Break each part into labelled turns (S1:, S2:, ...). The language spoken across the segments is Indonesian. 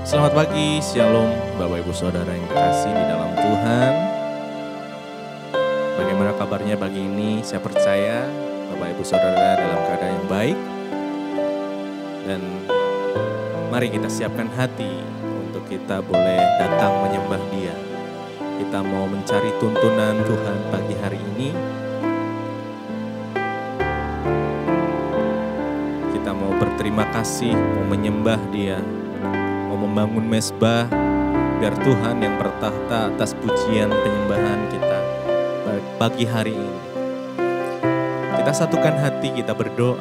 S1: Selamat pagi, Shalom Bapak Ibu Saudara yang terkasih di dalam Tuhan. Bagaimana kabarnya pagi ini? Saya percaya Bapak Ibu Saudara dalam keadaan yang baik. Dan mari kita siapkan hati untuk kita boleh datang menyembah Dia. Kita mau mencari tuntunan Tuhan pagi hari ini. Kita mau berterima kasih, mau menyembah Dia, mau membangun mezbah biar Tuhan yang bertahta atas pujian penyembahan kita pagi hari ini. Kita satukan hati, kita berdoa.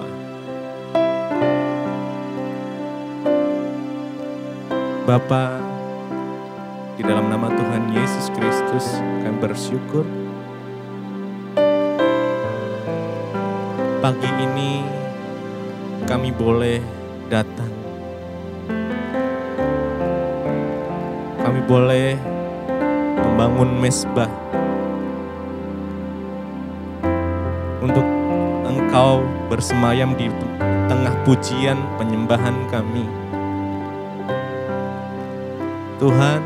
S1: Bapa, di dalam nama Tuhan Yesus Kristus kami bersyukur pagi ini kami boleh datang. Kami boleh membangun mezbah untuk Engkau bersemayam di tengah pujian penyembahan kami. Tuhan,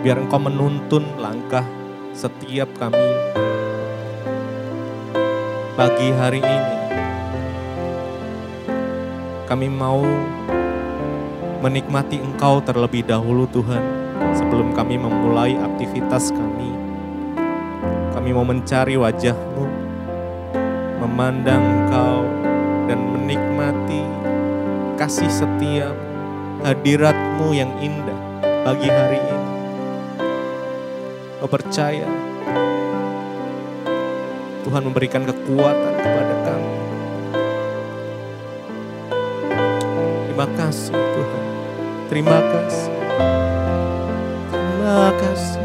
S1: biar Engkau menuntun langkah setiap kami pagi hari ini. Kami mau menikmati Engkau terlebih dahulu Tuhan, sebelum kami memulai aktivitas kami. Kami mau mencari wajah-Mu, memandang Engkau, dan menikmati kasih setia hadirat-Mu yang indah pagi hari ini. Kau percaya Tuhan memberikan kekuatan kepada kami. Terima kasih Tuhan. Terima kasih. Terima kasih.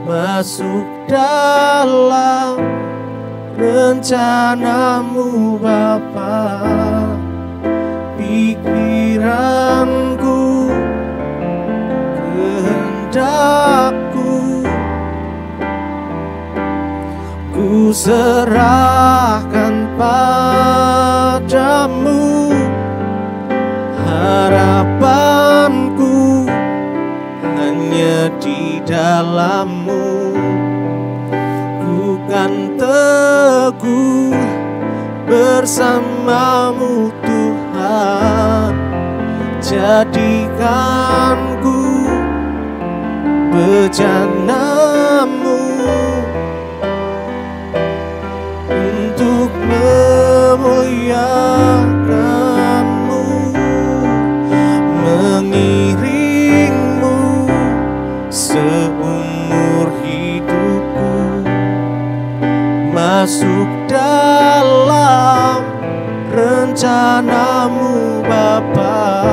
S2: Masuk dalam rencana-Mu Bapa, pikiranku, kehendakku, ku serahkan padamu. Harapanku hanya di dalam-Mu. Ku kan teguh bersama-Mu Tuhan. Jadikanku bejana-Mu untuk memuliakan-Mu, mengiring-Mu seumur hidupku. Masuk dalam rencana-Mu Bapa,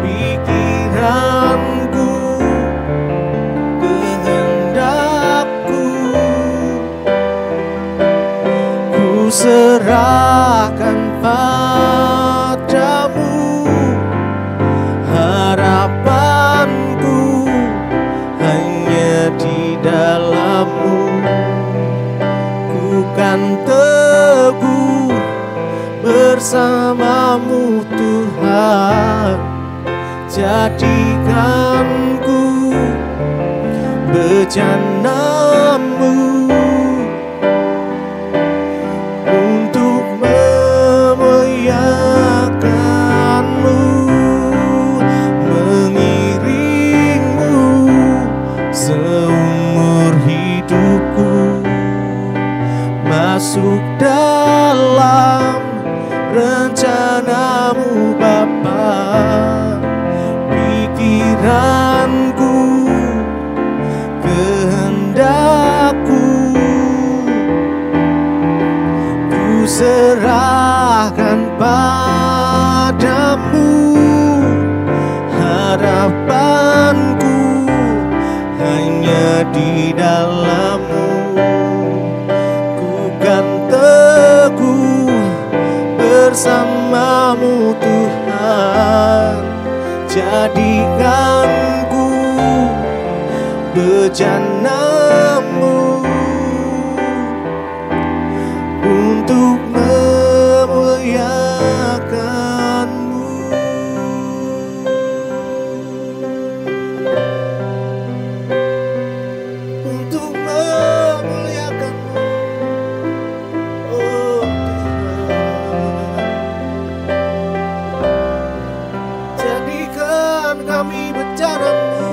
S2: pikiran serahkan padamu, harapanku hanya di dalam-Mu. Ku kan teguh bersama-Mu Tuhan, jadikan-Ku bejana-Mu untuk memuliakan-Mu, mengiring-Mu seumur hidupku, masuk dalam rencana-Mu Bapa. Pikiranku, kehendakku, ku serahkan padamu, harapanku hanya di dalam-Mu. Ku kan teguh bersama-Mu Tuhan, jadikan-Ku bejana-Mu untuk memuliakan-Mu. Untuk memuliakan-Mu, oh Tuhan. Jadikan kami bejana-Mu,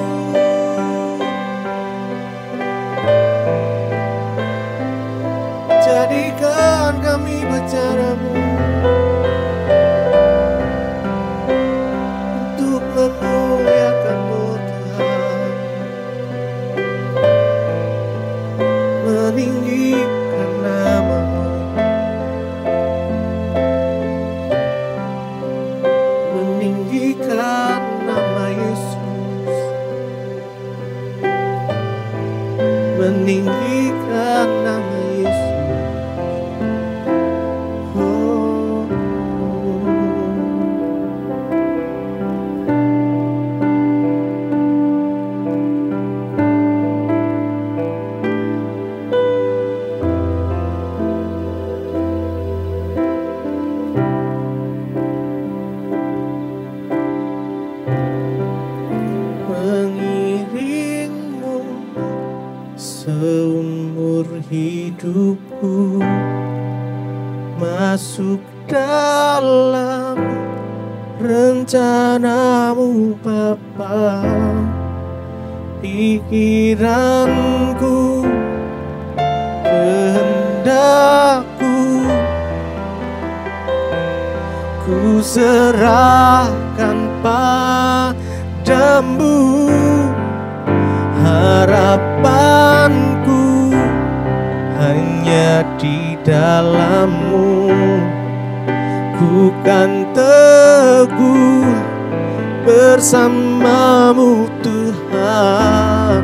S2: jadikan kami bejana-Mu untuk memuliakan-Mu Tuhan, meninggikan nama-Mu, meninggikan nama Yesus, meninggikan nama Yesus. Mengiring-Mu seumur hidupku, masuk dalam rencana-Mu Bapa. Pikiranku, kehendakku, ku serahkan padamu, harapanku hanya di dalam-Mu. Ku kan teguh bersama-Mu Tuhan,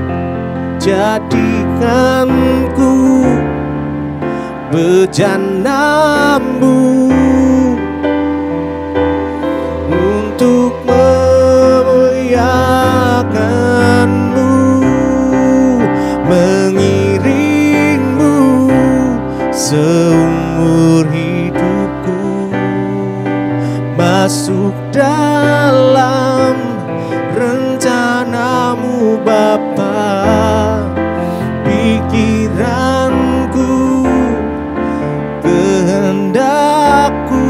S2: jadikan-Ku bejana-Mu untuk memuliakan-Mu, mengiring-Mu seumur hidupku, masuk dalam rencana-Mu Bapa. Pikiranku, kehendakku,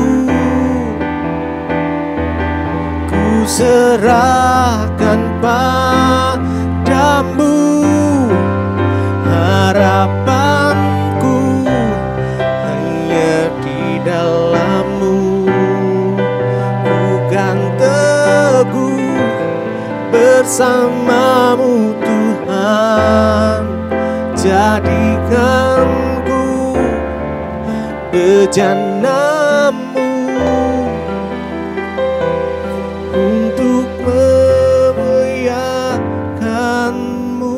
S2: ku serahkan padamu, harapanku hanya di dalam-Mu. Ku kan teguh bersama-Mu Tuhan, jadikan-Ku bejana-Mu untuk memuliakan-Mu.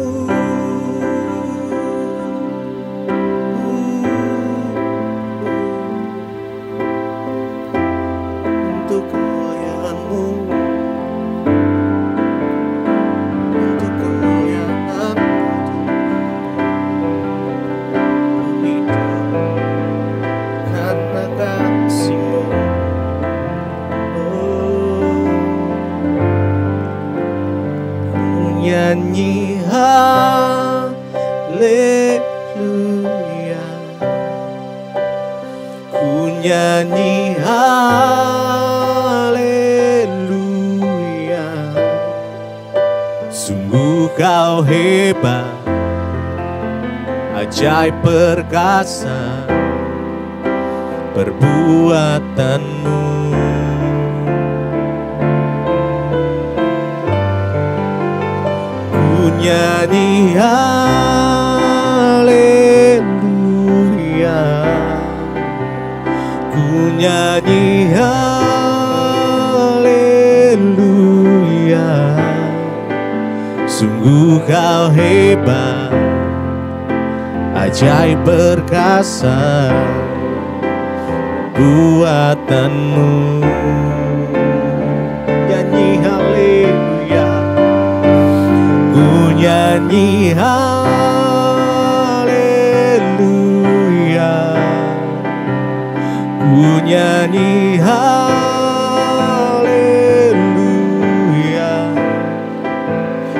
S2: nyanyi haleluya. Sungguh kau hebat, ajaib perkasa perbuatanmu. Ku nyanyi haleluya, ku nyanyi haleluya. Sungguh kau hebat, ajaib perkasa buatanmu. Nyanyi haleluya, ku nyanyi haleluya, ku nyanyi haleluya.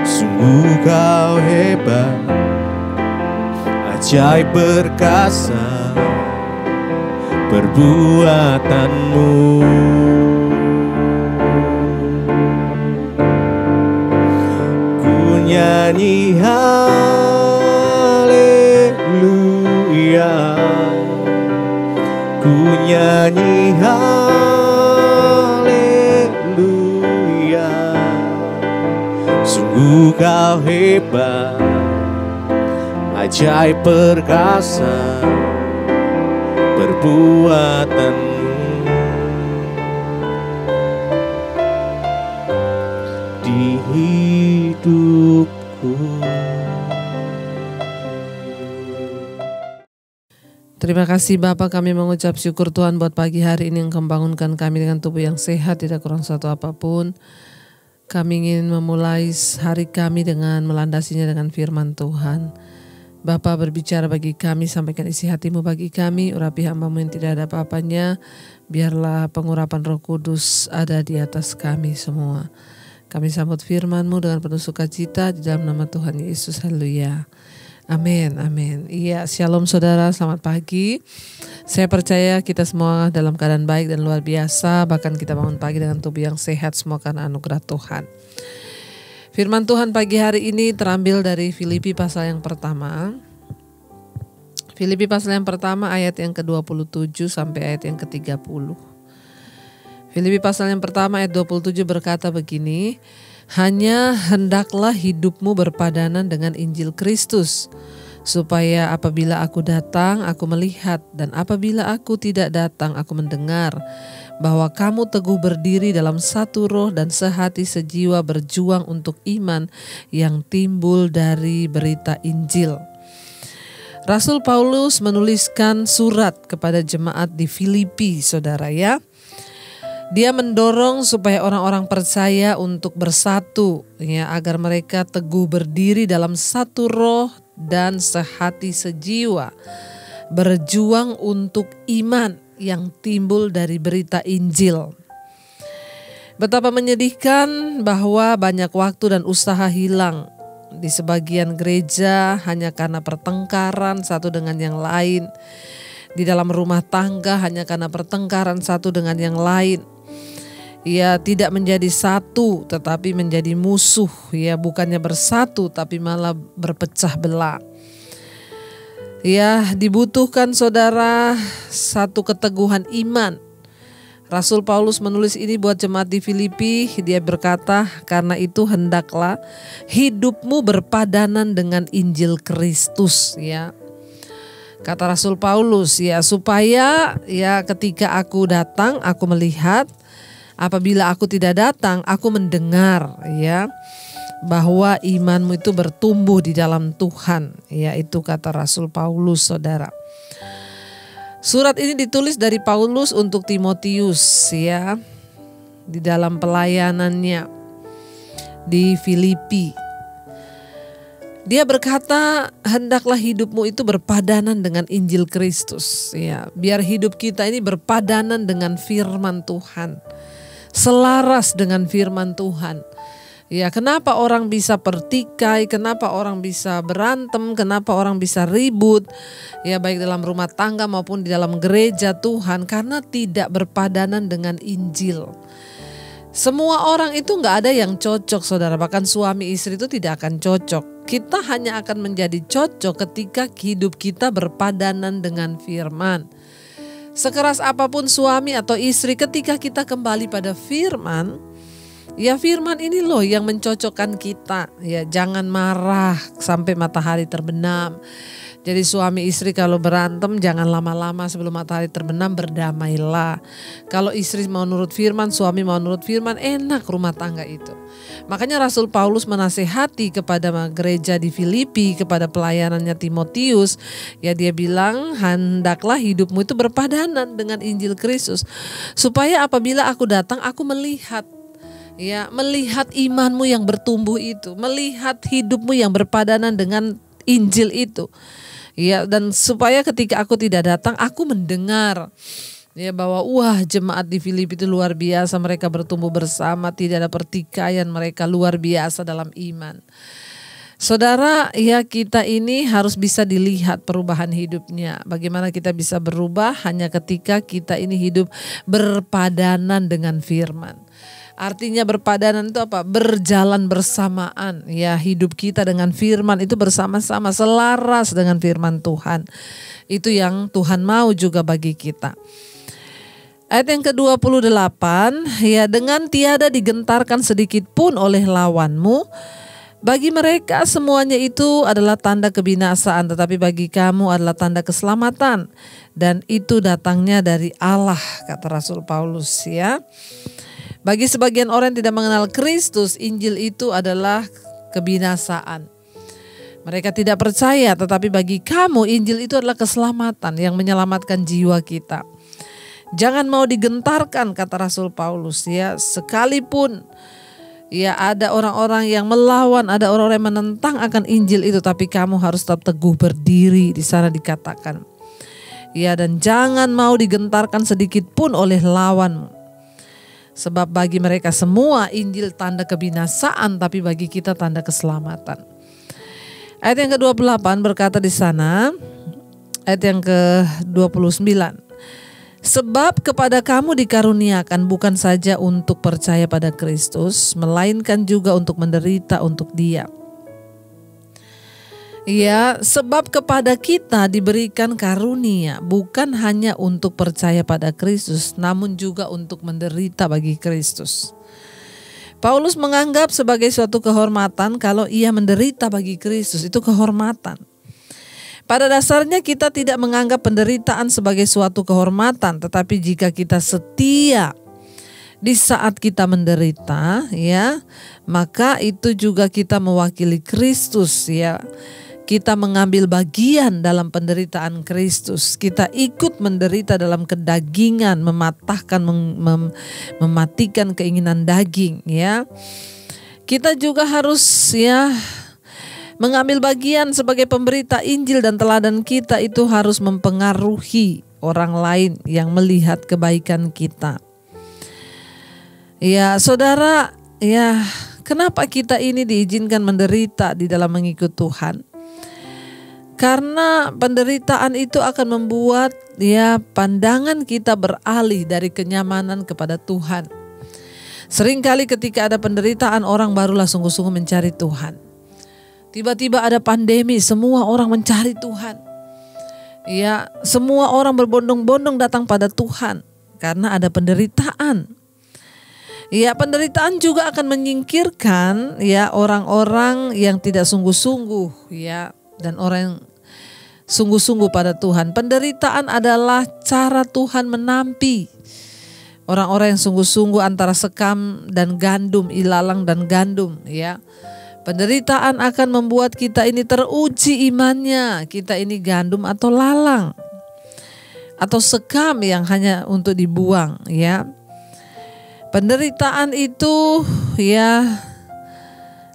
S2: Sungguh kau hebat, ajaib perkasa perbuatanmu. Ku nyanyi haleluya, ku nyanyi haleluya. Sungguh kau hebat, ajaib perkasa perbuatanmu. Di hidupku.
S3: Terima kasih Bapa, kami mengucap syukur Tuhan buat pagi hari ini yang membangunkan kami dengan tubuh yang sehat, tidak kurang satu apapun. Kami ingin memulai hari kami dengan melandasinya dengan firman Tuhan. Bapa, berbicara bagi kami, sampaikan isi hatimu bagi kami, urapi hamba-Mu yang tidak ada apa-apanya. Biarlah pengurapan Roh Kudus ada di atas kami semua. Kami sambut firman-Mu dengan penuh sukacita di dalam nama Tuhan Yesus. Haleluya. Amin, amin. Iya, shalom saudara, selamat pagi. Saya percaya kita semua dalam keadaan baik dan luar biasa. Bahkan kita bangun pagi dengan tubuh yang sehat, semua karena anugerah Tuhan. Firman Tuhan pagi hari ini terambil dari Filipi pasal yang pertama. Filipi pasal yang pertama ayat yang ke-27 sampai ayat yang ke-30. Filipi pasal yang pertama ayat 27 berkata begini, hanya hendaklah hidupmu berpadanan dengan Injil Kristus, supaya apabila aku datang, aku melihat, dan apabila aku tidak datang, aku mendengar, bahwa kamu teguh berdiri dalam satu roh dan sehati sejiwa berjuang untuk iman yang timbul dari berita Injil. Rasul Paulus menuliskan surat kepada jemaat di Filipi, saudara ya. Dia mendorong supaya orang-orang percaya untuk bersatu, ya, agar mereka teguh berdiri dalam satu roh dan sehati sejiwa, berjuang untuk iman yang timbul dari berita Injil. Betapa menyedihkan bahwa banyak waktu dan usaha hilang di sebagian gereja hanya karena pertengkaran satu dengan yang lain. Di dalam rumah tangga hanya karena pertengkaran satu dengan yang lain. Ya, tidak menjadi satu tetapi menjadi musuh, ya, bukannya bersatu tapi malah berpecah belah. Ya, dibutuhkan saudara satu keteguhan iman. Rasul Paulus menulis ini buat jemaat di Filipi. Dia berkata, karena itu hendaklah hidupmu berpadanan dengan Injil Kristus, ya. Kata Rasul Paulus, ya, supaya ya ketika aku datang aku melihat, apabila aku tidak datang, aku mendengar, ya, bahwa imanmu itu bertumbuh di dalam Tuhan. Ya, itu kata Rasul Paulus, saudara. Surat ini ditulis dari Paulus untuk Timotius, ya, di dalam pelayanannya di Filipi. Dia berkata, hendaklah hidupmu itu berpadanan dengan Injil Kristus, ya. Biar hidup kita ini berpadanan dengan firman Tuhan, selaras dengan firman Tuhan. Ya, kenapa orang bisa pertikai, kenapa orang bisa berantem, kenapa orang bisa ribut, ya baik dalam rumah tangga maupun di dalam gereja Tuhan, karena tidak berpadanan dengan Injil. Semua orang itu gak ada yang cocok, saudara, bahkan suami istri itu tidak akan cocok. Kita hanya akan menjadi cocok ketika hidup kita berpadanan dengan firman. Sekeras apapun suami atau istri, ketika kita kembali pada firman, ya firman ini loh yang mencocokkan kita. Ya, jangan marah sampai matahari terbenam. Jadi suami istri kalau berantem jangan lama-lama, sebelum matahari terbenam berdamailah. Kalau istri mau nurut firman, suami mau nurut firman, enak rumah tangga itu. Makanya Rasul Paulus menasehati kepada gereja di Filipi, kepada pelayanannya Timotius, ya dia bilang, hendaklah hidupmu itu berpadanan dengan Injil Kristus, supaya apabila aku datang aku melihat, ya melihat imanmu yang bertumbuh itu, melihat hidupmu yang berpadanan dengan Injil itu. Ya, dan supaya ketika aku tidak datang aku mendengar, ya bahwa wah jemaat di Filipi itu luar biasa, mereka bertumbuh bersama, tidak ada pertikaian, mereka luar biasa dalam iman. Saudara, ya kita ini harus bisa dilihat perubahan hidupnya. Bagaimana kita bisa berubah? Hanya ketika kita ini hidup berpadanan dengan firman. Artinya berpadanan itu apa? Berjalan bersamaan. Ya, hidup kita dengan firman itu bersama-sama, selaras dengan firman Tuhan. Itu yang Tuhan mau juga bagi kita. Ayat yang ke-28, ya dengan tiada digentarkan sedikit pun oleh lawanmu. Bagi mereka semuanya itu adalah tanda kebinasaan, tetapi bagi kamu adalah tanda keselamatan. Dan itu datangnya dari Allah, kata Rasul Paulus, ya. Bagi sebagian orang yang tidak mengenal Kristus, Injil itu adalah kebinasaan. Mereka tidak percaya, tetapi bagi kamu Injil itu adalah keselamatan yang menyelamatkan jiwa kita. Jangan mau digentarkan, kata Rasul Paulus, ya, sekalipun ya ada orang-orang yang melawan, ada orang-orang yang menentang akan Injil itu, tapi kamu harus tetap teguh berdiri, di sana dikatakan. Ya, dan jangan mau digentarkan sedikit pun oleh lawanmu. Sebab bagi mereka semua Injil tanda kebinasaan, tapi bagi kita tanda keselamatan. Ayat yang ke-28 berkata di sana, ayat yang ke-29. Sebab kepada kamu dikaruniakan bukan saja untuk percaya pada Kristus, melainkan juga untuk menderita untuk Dia. Ya, sebab kepada kita diberikan karunia bukan hanya untuk percaya pada Kristus, namun juga untuk menderita bagi Kristus. Paulus menganggap sebagai suatu kehormatan kalau ia menderita bagi Kristus, itu kehormatan. Pada dasarnya kita tidak menganggap penderitaan sebagai suatu kehormatan, tetapi jika kita setia di saat kita menderita, ya, maka itu juga kita mewakili Kristus, ya. Kita mengambil bagian dalam penderitaan Kristus. Kita ikut menderita dalam kedagingan, mematahkan, mematikan keinginan daging, ya. Kita juga harus, ya, mengambil bagian sebagai pemberita Injil, dan teladan kita itu harus mempengaruhi orang lain yang melihat kebaikan kita. Ya, saudara, ya, kenapa kita ini diizinkan menderita di dalam mengikut Tuhan? Karena penderitaan itu akan membuat, ya, pandangan kita beralih dari kenyamanan kepada Tuhan. Seringkali ketika ada penderitaan, orang barulah sungguh-sungguh mencari Tuhan. Tiba-tiba ada pandemi, semua orang mencari Tuhan. Ya, semua orang berbondong-bondong datang pada Tuhan karena ada penderitaan. Ya, penderitaan juga akan menyingkirkan, ya, orang-orang yang tidak sungguh-sungguh, ya, dan orang yang sungguh-sungguh pada Tuhan. Penderitaan adalah cara Tuhan menampi orang-orang yang sungguh-sungguh antara sekam dan gandum, ilalang dan gandum, ya. Penderitaan akan membuat kita ini teruji imannya. Kita ini gandum atau lalang, atau sekam yang hanya untuk dibuang, ya. Penderitaan itu, ya,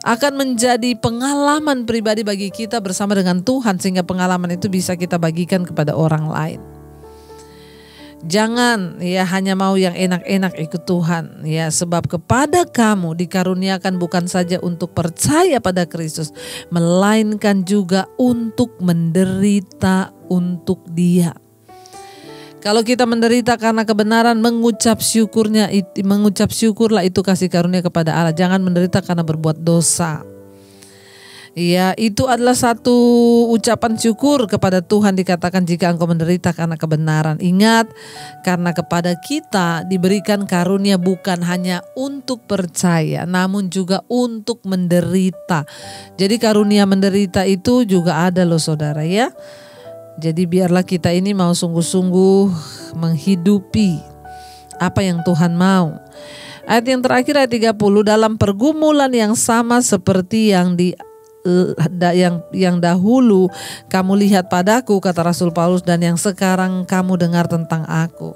S3: akan menjadi pengalaman pribadi bagi kita bersama dengan Tuhan, sehingga pengalaman itu bisa kita bagikan kepada orang lain. Jangan ya hanya mau yang enak-enak ikut Tuhan ya, sebab kepada kamu dikaruniakan bukan saja untuk percaya pada Kristus, melainkan juga untuk menderita untuk Dia. Kalau kita menderita karena kebenaran, mengucap syukurlah itu kasih karunia kepada Allah. Jangan menderita karena berbuat dosa. Ya, itu adalah satu ucapan syukur kepada Tuhan, dikatakan jika engkau menderita karena kebenaran. Ingat, karena kepada kita diberikan karunia bukan hanya untuk percaya, namun juga untuk menderita. Jadi karunia menderita itu juga ada loh saudara ya. Jadi biarlah kita ini mau sungguh-sungguh menghidupi apa yang Tuhan mau. Ayat yang terakhir ayat 30, dalam pergumulan yang sama seperti yang dahulu kamu lihat padaku, kata Rasul Paulus, dan yang sekarang kamu dengar tentang aku.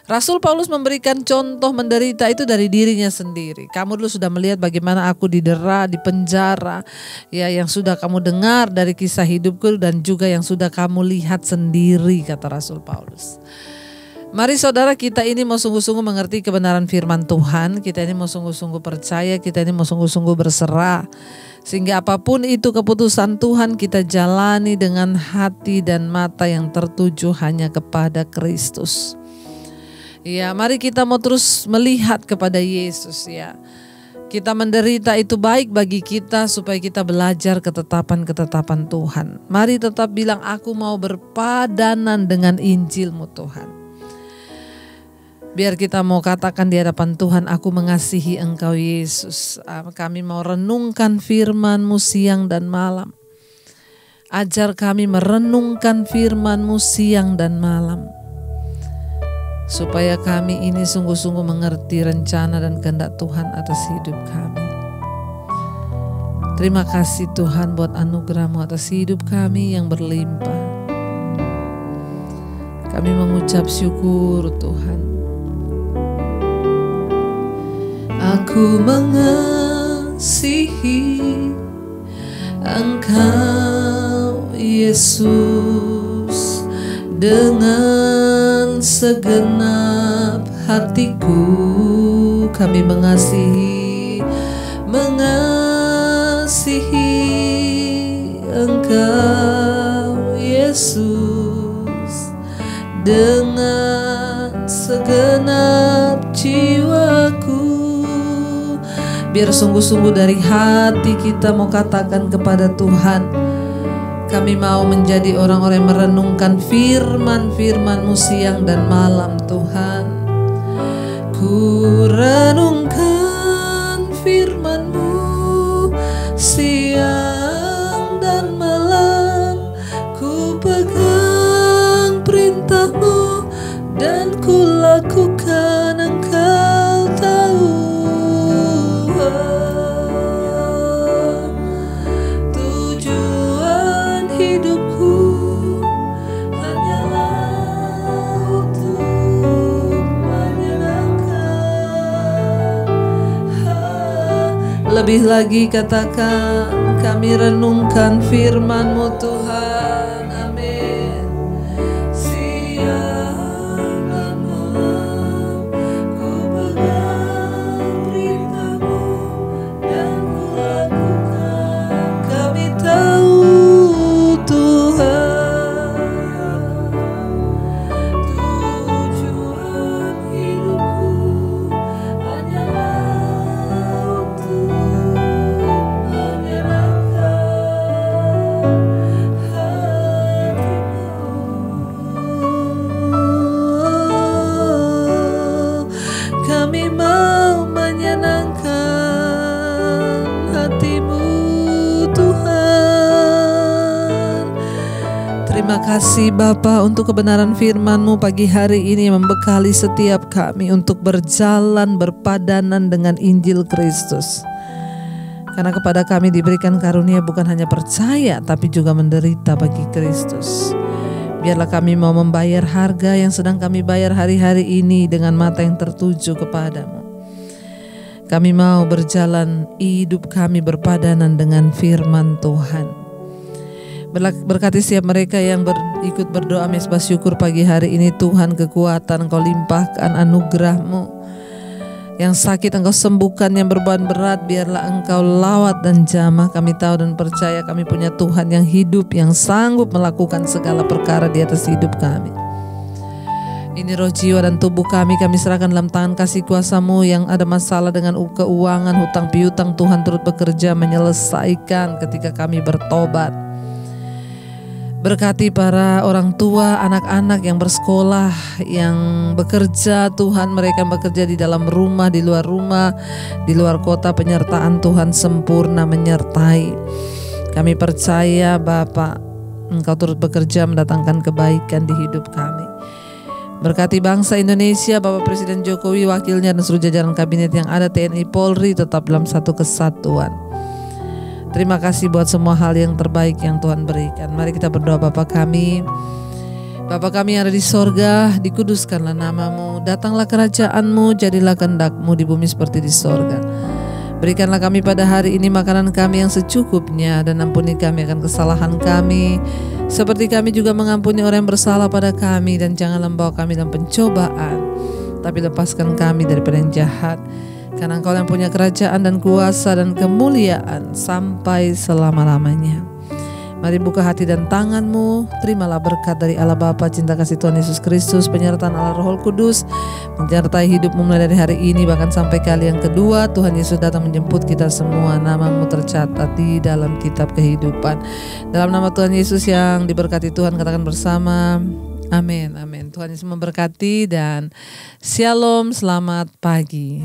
S3: Rasul Paulus memberikan contoh menderita itu dari dirinya sendiri. Kamu dulu sudah melihat bagaimana aku didera, di penjara, ya, yang sudah kamu dengar dari kisah hidupku dan juga yang sudah kamu lihat sendiri, kata Rasul Paulus. Mari saudara, kita ini mau sungguh-sungguh mengerti kebenaran firman Tuhan, kita ini mau sungguh-sungguh percaya, kita ini mau sungguh-sungguh berserah. Sehingga apapun itu keputusan Tuhan, kita jalani dengan hati dan mata yang tertuju hanya kepada Kristus. Ya, mari kita mau terus melihat kepada Yesus ya. Kita menderita itu baik bagi kita supaya kita belajar ketetapan-ketetapan Tuhan. Mari tetap bilang, aku mau berpadanan dengan Injil-Mu Tuhan. Biar kita mau katakan di hadapan Tuhan, aku mengasihi Engkau Yesus. Kami mau renungkan firman-Mu siang dan malam. Ajar kami merenungkan firman-Mu siang dan malam. Supaya kami ini sungguh-sungguh mengerti rencana dan kehendak Tuhan atas hidup kami. Terima kasih Tuhan buat anugerah-Mu atas hidup kami yang berlimpah. Kami mengucap syukur Tuhan. Aku mengasihi Engkau Yesus dengan segenap hatiku. Kami mengasihi Engkau Yesus dengan segenap jiwaku. Biar sungguh-sungguh dari hati kita mau katakan kepada Tuhan, kami mau menjadi orang-orang yang merenungkan firman-firman-Mu siang dan malam Tuhan. Ku renungkan firman-Mu siang dan malam, ku pegang perintah-Mu dan ku lakukan, Engkau tahu. Tujuan hidupku hanyalah untuk menyenangkan. Lebih lagi katakan, kami renungkan firman-Mu Tuhan. Amin. Siang dan malam ku pegang perintah-Mu dan ku lakukan. Kami tahu Tuhan, tujuan hidupku hanyalah untuk kami mau menyenangkan hati-Mu Tuhan. Terima kasih Bapa untuk kebenaran firman-Mu pagi hari ini yang membekali setiap kami untuk berjalan berpadanan dengan Injil Kristus. Karena kepada kami diberikan karunia bukan hanya percaya tapi juga menderita bagi Kristus. Biarlah kami mau membayar harga yang sedang kami bayar hari-hari ini dengan mata yang tertuju kepadamu. Kami mau berjalan hidup kami berpadanan dengan firman Tuhan. Berkati setiap mereka yang ikut berdoa mesbah syukur pagi hari ini. Tuhan, kekuatan Engkau limpahkan, anugerah-Mu. Yang sakit Engkau sembuhkan, yang beban berat biarlah Engkau lawat dan jamah. Kami tahu dan percaya kami punya Tuhan yang hidup, yang sanggup melakukan segala perkara di atas hidup kami. Ini roh, jiwa dan tubuh kami serahkan dalam tangan kasih kuasa-Mu. Yang ada masalah dengan keuangan, hutang piutang, Tuhan turut bekerja menyelesaikan ketika kami bertobat. Berkati para orang tua, anak-anak yang bersekolah, yang bekerja, Tuhan, mereka yang bekerja di dalam rumah, di luar kota, penyertaan Tuhan sempurna menyertai. Kami percaya Bapa, Engkau turut bekerja mendatangkan kebaikan di hidup kami. Berkati bangsa Indonesia, Bapak Presiden Jokowi, wakilnya dan seluruh jajaran kabinet yang ada, TNI, Polri, tetap dalam satu kesatuan. Terima kasih buat semua hal yang terbaik yang Tuhan berikan. Mari kita berdoa. Bapa kami yang ada di sorga, dikuduskanlah nama-Mu, datanglah kerajaan-Mu, jadilah kehendak-Mu di bumi seperti di sorga. Berikanlah kami pada hari ini makanan kami yang secukupnya, dan ampuni kami akan kesalahan kami, seperti kami juga mengampuni orang yang bersalah pada kami. Dan janganlah membawa kami dalam pencobaan, tapi lepaskan kami daripada yang jahat. Karena Engkau yang punya kerajaan dan kuasa dan kemuliaan sampai selama-lamanya. Mari buka hati dan tangan-Mu. Terimalah berkat dari Allah Bapa, cinta kasih Tuhan Yesus Kristus, penyertaan Allah Roh Kudus menyertai hidup-Mu mulai dari hari ini bahkan sampai kali yang kedua Tuhan Yesus datang menjemput kita semua. Nama-Mu tercatat di dalam kitab kehidupan. Dalam nama Tuhan Yesus yang diberkati Tuhan, katakan bersama, amin, amin. Tuhan Yesus memberkati dan shalom, selamat pagi.